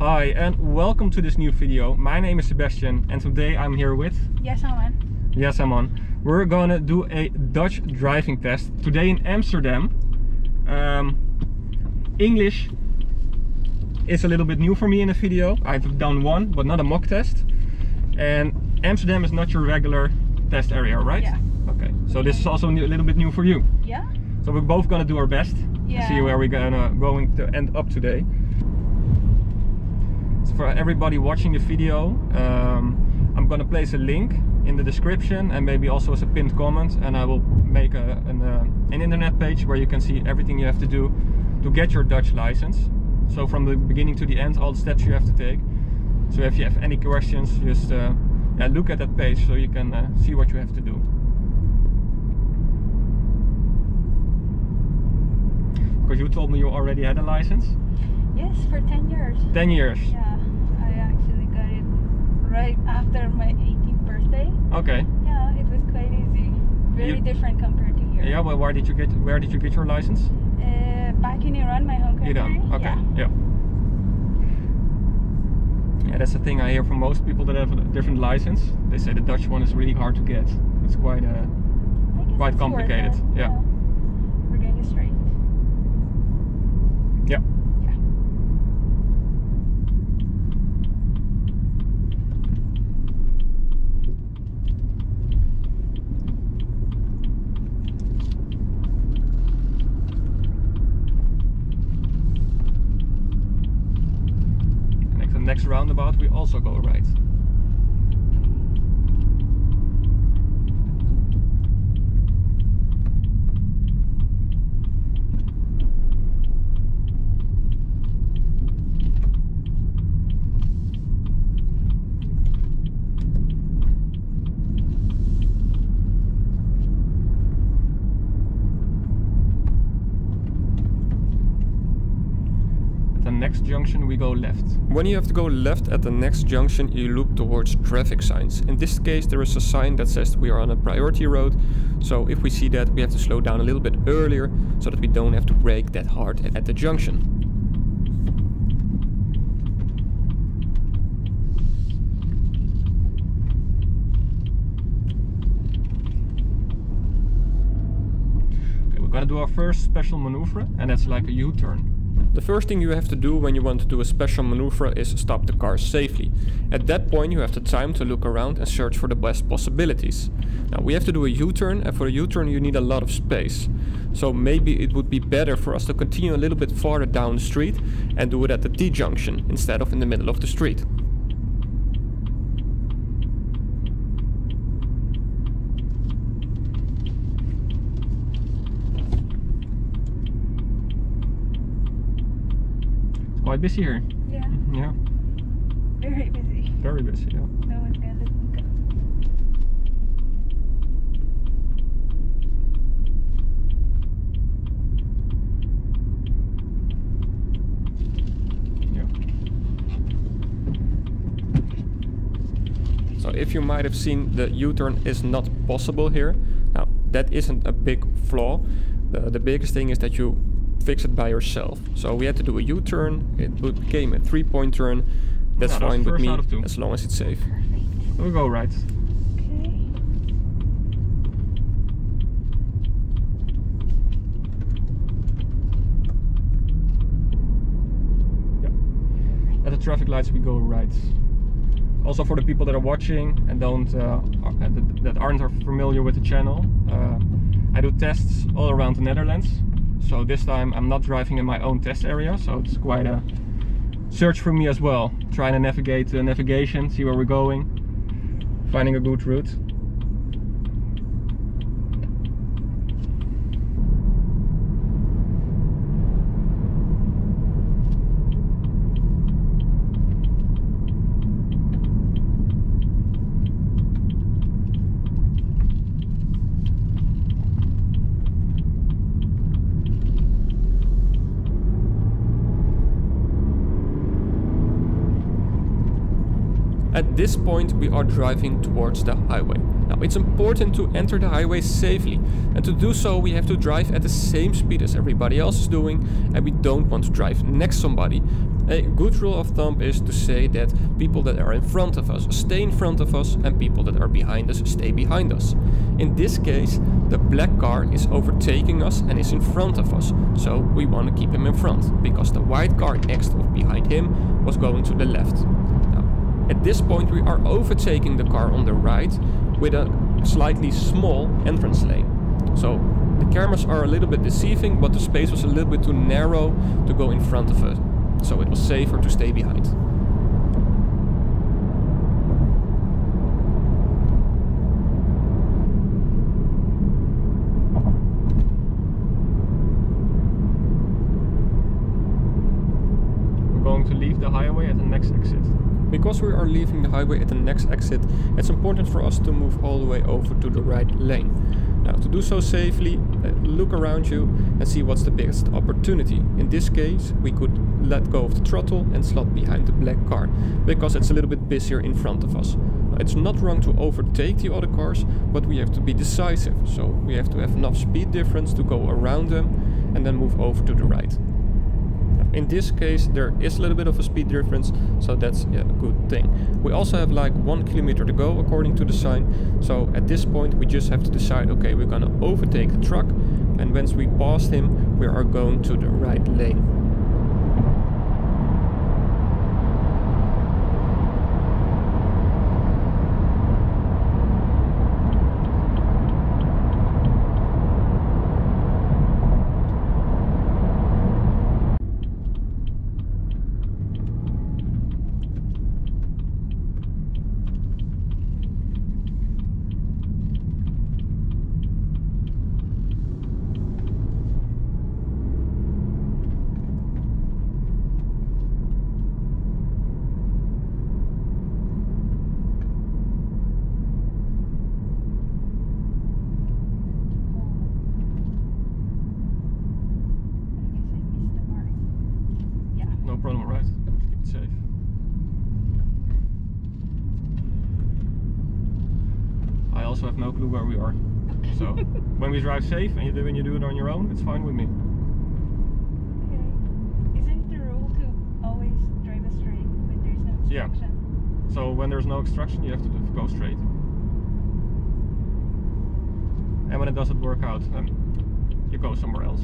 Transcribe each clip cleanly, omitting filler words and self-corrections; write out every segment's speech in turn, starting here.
Hi and welcome to this new video. My name is Sebastian and today I'm here with Yasaman. We're gonna do a Dutch driving test today in Amsterdam. English is a little bit new for me in a video. I've done one, but not a mock test. And Amsterdam is not your regular test area, right? Yeah. Okay, so this is also a little bit new for you. Yeah. So we're both gonna do our best to see where we're going to end up today. So for everybody watching the video, I'm gonna place a link in the description and maybe also as a pinned comment, and I will make an internet page where you can see everything you have to do to get your Dutch license. So from the beginning to the end, all the steps you have to take. So if you have any questions, just look at that page so you can see what you have to do. Because you told me you already had a license? Yes, for 10 years. 10 years? Yeah, I actually got it right after my 18th birthday. Okay. Yeah, it was quite easy. Very different compared to here. Yeah, well, where did you get your license? Back in Iran, my home country. Iran, okay, yeah. Yeah, that's the thing I hear from most people that have a different license. They say the Dutch one is really hard to get. It's quite complicated. Yeah. We're getting it straight. Yeah. Yeah. And the next roundabout we also go right. Next junction we go left. When you have to go left at the next junction, you look towards traffic signs. In this case there is a sign that says we are on a priority road, so if we see that, we have to slow down a little bit earlier so that we don't have to brake that hard at the junction. Okay, we're gonna do our first special maneuver, and that's like a U-turn. The first thing you have to do when you want to do a special maneuver is stop the car safely. At that point you have the time to look around and search for the best possibilities. Now we have to do a U-turn, and for a U-turn you need a lot of space. So maybe it would be better for us to continue a little bit farther down the street and do it at the T-junction instead of in the middle of the street. Quite busy here. Yeah. Yeah. Very busy. Very busy, yeah. No one's gonna let me go. Yeah. So if you might have seen, the U-turn is not possible here. Now that isn't a big flaw. The biggest thing is that you fix it by yourself. So we had to do a U-turn. It became a 3-point turn. That's fine with me as long as it's safe. Perfect. We'll go right. Okay. Yeah. At the traffic lights we go right. Also for the people that are watching and that aren't familiar with the channel, I do tests all around the Netherlands. So this time I'm not driving in my own test area, so it's quite a search for me as well. Trying to navigate the navigation, see where we're going, finding a good route. At this point we are driving towards the highway. Now it's important to enter the highway safely, and to do so we have to drive at the same speed as everybody else is doing, and we don't want to drive next to somebody A good rule of thumb is to say that people that are in front of us stay in front of us and people that are behind us stay behind us. In this case, the black car is overtaking us and is in front of us, so we want to keep him in front, because the white car next or behind him was going to the left. Now, at this point we are overtaking the car on the right with a slightly small entrance lane. So the cameras are a little bit deceiving, but the space was a little bit too narrow to go in front of us. So it was safer to stay behind. We're going to leave the highway at the next exit. Because we are leaving the highway at the next exit, it's important for us to move all the way over to the right lane. Now, to do so safely, look around you and see what's the biggest opportunity. In this case, we could let go of the throttle and slot behind the black car, because it's a little bit busier in front of us. Now, it's not wrong to overtake the other cars, but we have to be decisive. So we have to have enough speed difference to go around them and then move over to the right. In this case, there is a little bit of a speed difference, so that's a good thing. We also have like 1 kilometer to go according to the sign, so at this point we just have to decide, okay, we're gonna overtake the truck, and once we pass him, we are going to the right lane. Problem, right? Keep it safe. I also have no clue where we are. So when we drive safe and when you do it on your own, it's fine with me. Okay. Isn't the rule to always drive straight when there's no obstruction? Yeah. So when there's no obstruction, you have to go straight. And when it doesn't work out, then you go somewhere else.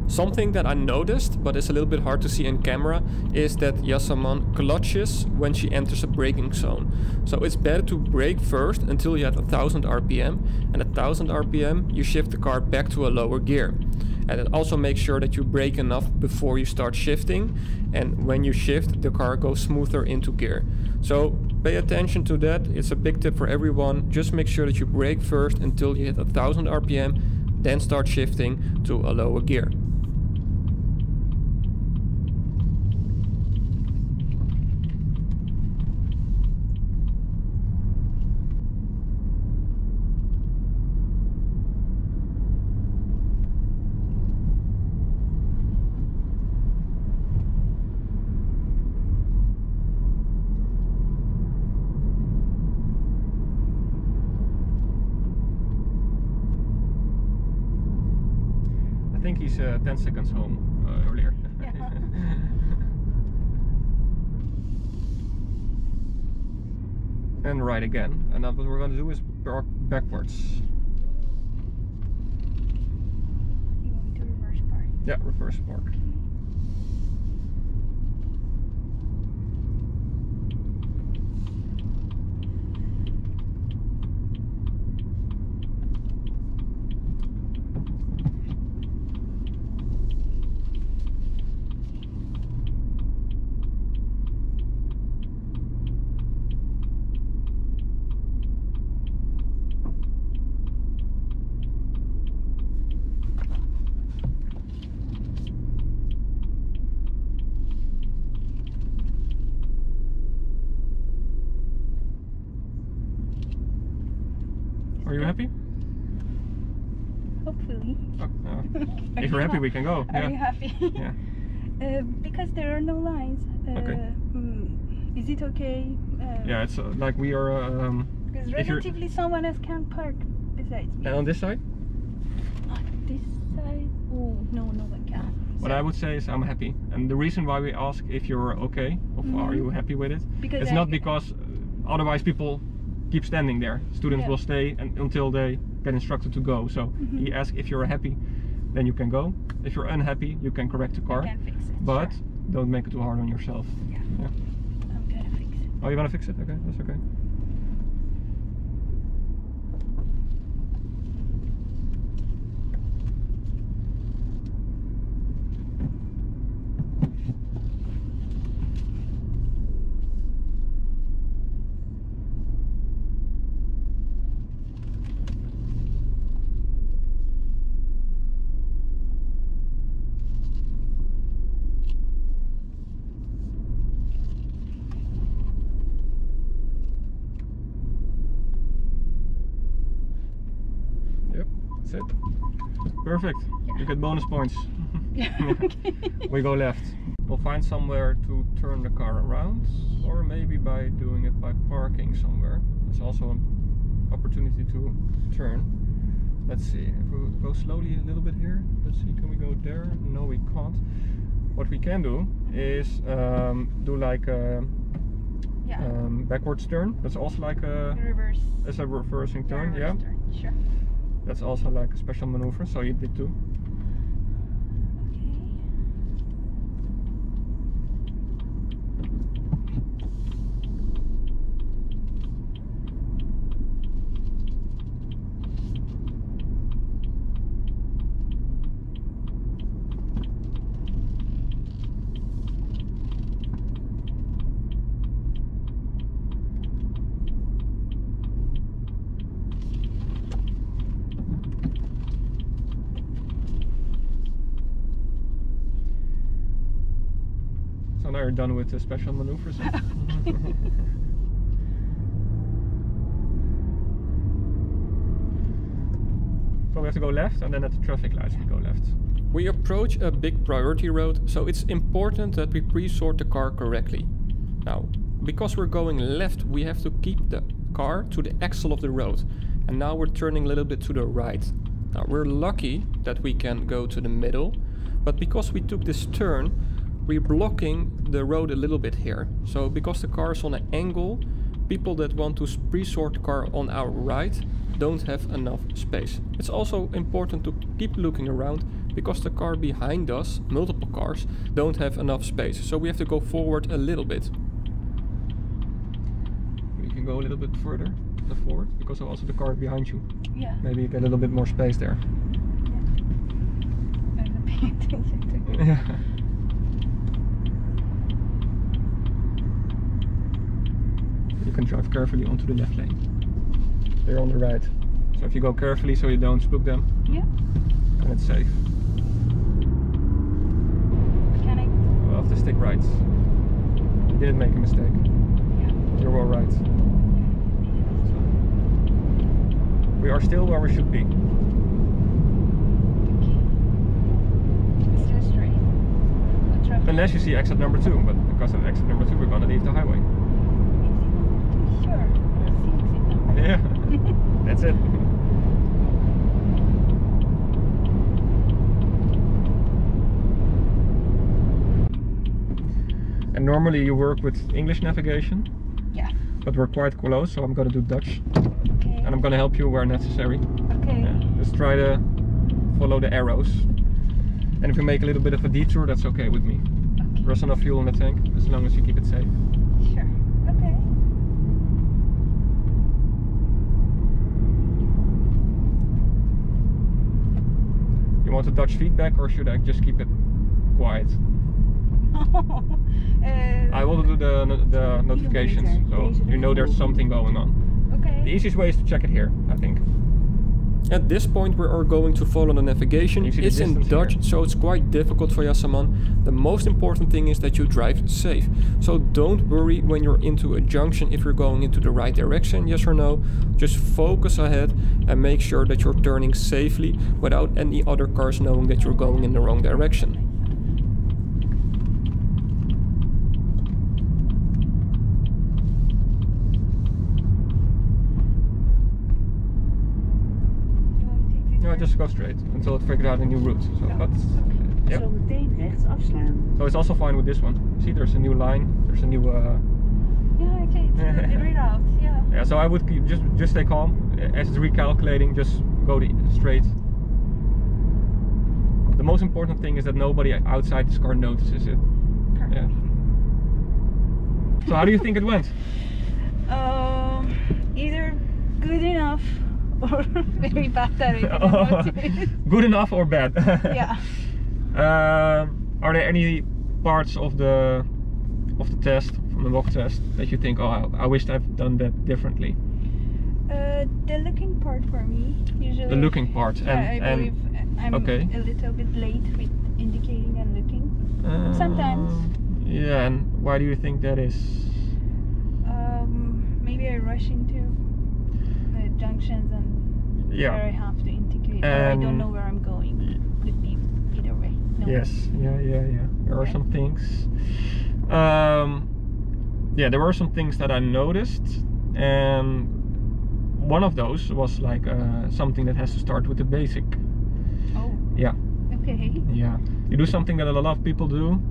Something that I noticed, but it's a little bit hard to see in camera, is that Yasaman clutches when she enters a braking zone. So it's better to brake first until you have 1000 RPM, and at 1000 RPM you shift the car back to a lower gear. And it also makes sure that you brake enough before you start shifting, and when you shift the car goes smoother into gear. So pay attention to that, it's a big tip for everyone. Just make sure that you brake first until you hit 1000 RPM, then start shifting to a lower gear. I think he's 10 seconds home earlier. Yeah. And right again. And now what we're going to do is park backwards. You want me to reverse park? Yeah, reverse park. Are you happy? Hopefully. If you're happy, we can go. Are you happy? Yeah. Because there are no lines. Okay. Is it okay? Yeah, it's like we are Because relatively someone else can park besides me. And on this side? On this side? Oh, no one can. What I would say is I'm happy. And the reason why we ask if you're okay, or are you happy with it? Because it's not because otherwise people keep standing there. Students will stay until they get instructed to go. So he asks if you're happy, then you can go. If you're unhappy, you can correct the car. You can fix it, but don't make it too hard on yourself. Yeah. I'm gonna fix it. Oh, you're gonna fix it? Okay, that's okay. That's it. Perfect. You get bonus points. We go left. We'll find somewhere to turn the car around, or maybe by doing it by parking somewhere. There's also an opportunity to turn. Let's see. If we go slowly a little bit here. Let's see. Can we go there? No, we can't. What we can do is do like a backwards turn. That's also like a reverse. It's a reversing turn. Reverse turn. Sure. That's also like a special maneuver, so you did too. So now you're done with the special maneuvers. So we have to go left, and then at the traffic lights we go left. We approach a big priority road, so it's important that we pre-sort the car correctly. Now, because we're going left, we have to keep the car to the axle of the road. And now we're turning a little bit to the right. Now we're lucky that we can go to the middle, but because we took this turn, we're blocking the road a little bit here. So because the car is on an angle, people that want to pre-sort the car on our right don't have enough space. It's also important to keep looking around because the car behind us, multiple cars, don't have enough space. So we have to go forward a little bit. You can go a little bit further forward because of also the car behind you. Yeah. Maybe you get a little bit more space there. Yeah. I'm paying attention to it. Yeah. You can drive carefully onto the left lane. They're on the right. So if you go carefully so you don't spook them, and it's safe. Can I? We'll have to stick right. You didn't make a mistake. Yeah. You're all right. So we are still where we should be. It's still straight. No traffic. Unless you see exit number 2, but because of exit number 2 we're gonna leave the highway. Sure. Yeah, that's it. And normally you work with English navigation. Yeah. But we're quite close, so I'm gonna do Dutch. Okay. And I'm gonna help you where necessary. Okay. Yeah, just try to follow the arrows. And if you make a little bit of a detour, that's okay with me. Okay. There's enough fuel in the tank, as long as you keep it safe. Sure. Okay. You want a Dutch feedback, or should I just keep it quiet? I will do the notifications, so you know there's something going on. Okay. The easiest way is to check it here, I think. At this point we are going to follow the navigation. It's in Dutch, so it's quite difficult for Yasaman. The most important thing is that you drive safe. So don't worry when you're into a junction if you're going into the right direction, yes or no. Just focus ahead and make sure that you're turning safely without any other cars knowing that you're going in the wrong direction. No, just go straight until it figured out a new route. So, but yeah. Zo meteen rechts afslaan. So it's also fine with this one. See, there's a new line. There's a new. Yeah, actually, it's good readout. Yeah. Yeah. So I would keep just stay calm. As it's recalculating, just go straight. The most important thing is that nobody outside this car notices it. Perfect. Yeah. So how do you think it went? Either good enough or very bad that I didn't notice. Good enough or bad? Yeah. Are there any parts of the test, from the mock test, that you think, oh, I wished I've done that differently? The looking part for me, usually. The looking part, I believe I'm okay. a little bit late with indicating and looking. Sometimes. Yeah, and why do you think that is? Maybe I rush into the junctions and where I have to indicate, or I don't know where I'm going. Could be either way. No. Yes, yeah. There are some things. Yeah, there were some things that I noticed, and one of those was like something that has to start with the basic. Oh. Yeah. Okay. Yeah. You do something that a lot of people do.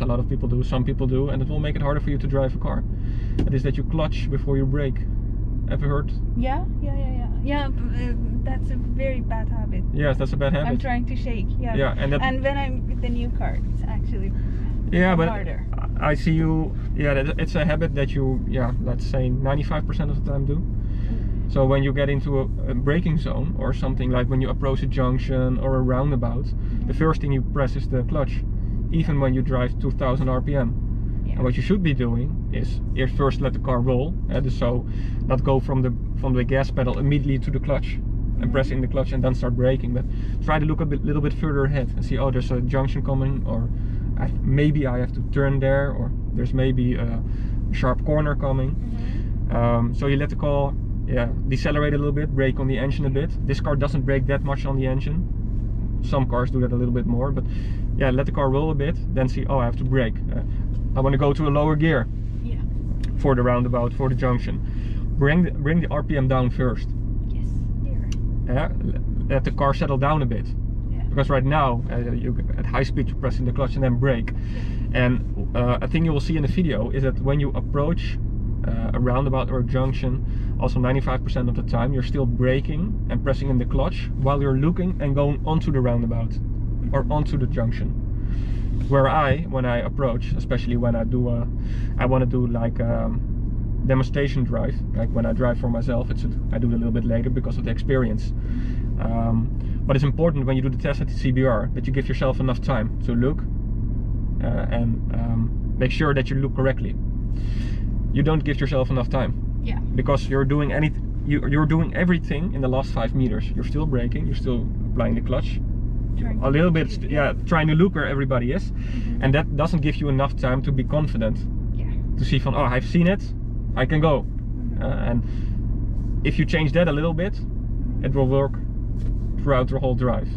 A lot of people do, some people do, and it will make it harder for you to drive a car. That is that you clutch before you brake. Ever heard? Yeah, that's a very bad habit. Yes, that's a bad habit. I'm trying to shake. Yeah. Yeah, and when I'm with the new car, it's actually harder. I see you. Yeah, it's a habit that you, let's say 95% of the time do. So when you get into a braking zone or something, like when you approach a junction or a roundabout, the first thing you press is the clutch, even when you drive 2000 RPM. And what you should be doing is first let the car roll, so not go from the gas pedal immediately to the clutch and pressing the clutch and then start braking, but try to look a little bit further ahead and see, oh, there's a junction coming, or maybe I have to turn there, or there's maybe a sharp corner coming. So you let the car decelerate a little bit, brake on the engine a bit. This car doesn't brake that much on the engine. Some cars do that a little bit more, but yeah, let the car roll a bit, then see, oh, I have to brake. I want to go to a lower gear for the roundabout, for the junction. Bring the RPM down first. Yes, here. Let the car settle down a bit. Because right now, you at high speed you're pressing the clutch and then brake. And a thing you will see in the video is that when you approach a roundabout or a junction, also 95% of the time you're still braking and pressing in the clutch while you're looking and going onto the roundabout or onto the junction. Where when I approach, especially when I want to do like demonstration drive, like when I drive for myself, I do it a little bit later because of the experience. But it's important when you do the test at the CBR that you give yourself enough time to look and make sure that you look correctly. You don't give yourself enough time. Yeah. Because you're doing you're doing everything in the last 5 meters. You're still braking, you're still applying the clutch. A little bit, trying to look where everybody is. And that doesn't give you enough time to be confident. To see from, oh, I've seen it, I can go. And if you change that a little bit, it will work throughout the whole drive.